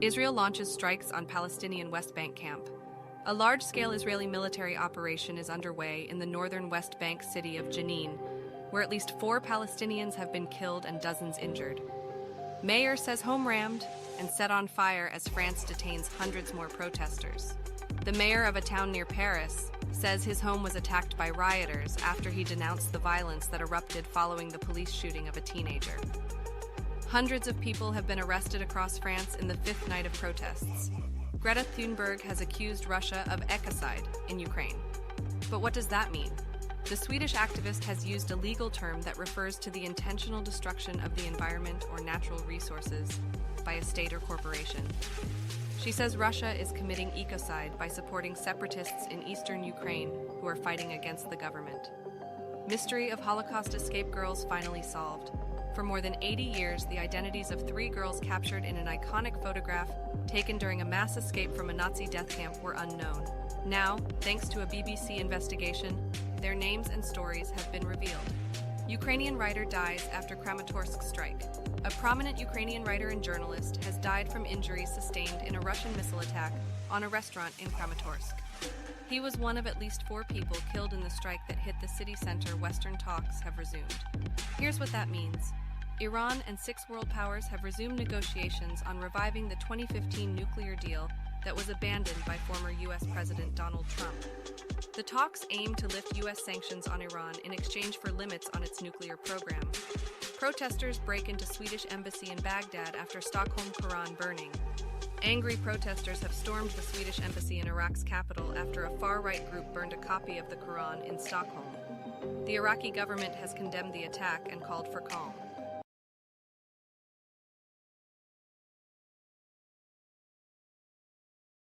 Israel launches strikes on Palestinian West Bank camp. A large-scale Israeli military operation is underway in the northern West Bank city of Jenin, where at least 4 Palestinians have been killed and dozens injured. Mayor says home rammed and set on fire as France detains hundreds more protesters. The mayor of a town near Paris says his home was attacked by rioters after he denounced the violence that erupted following the police shooting of a teenager. Hundreds of people have been arrested across France in the 5th night of protests. Greta Thunberg has accused Russia of ecocide in Ukraine. But what does that mean? The Swedish activist has used a legal term that refers to the intentional destruction of the environment or natural resources by a state or corporation. She says Russia is committing ecocide by supporting separatists in eastern Ukraine who are fighting against the government. Mystery of Holocaust escape girls finally solved. For more than 80 years, the identities of 3 girls captured in an iconic photograph taken during a mass escape from a Nazi death camp were unknown. Now, thanks to a BBC investigation, their names and stories have been revealed. Ukrainian writer dies after Kramatorsk strike. A prominent Ukrainian writer and journalist has died from injuries sustained in a Russian missile attack on a restaurant in Kramatorsk. He was one of at least 4 people killed in the strike that hit the city center. Western talks have resumed. Here's what that means. Iran and 6 world powers have resumed negotiations on reviving the 2015 nuclear deal that was abandoned by former U.S. President Donald Trump. The talks aim to lift U.S. sanctions on Iran in exchange for limits on its nuclear program. Protesters break into Swedish embassy in Baghdad after Stockholm Quran burning. Angry protesters have stormed the Swedish embassy in Iraq's capital after a far-right group burned a copy of the Quran in Stockholm. The Iraqi government has condemned the attack and called for calm.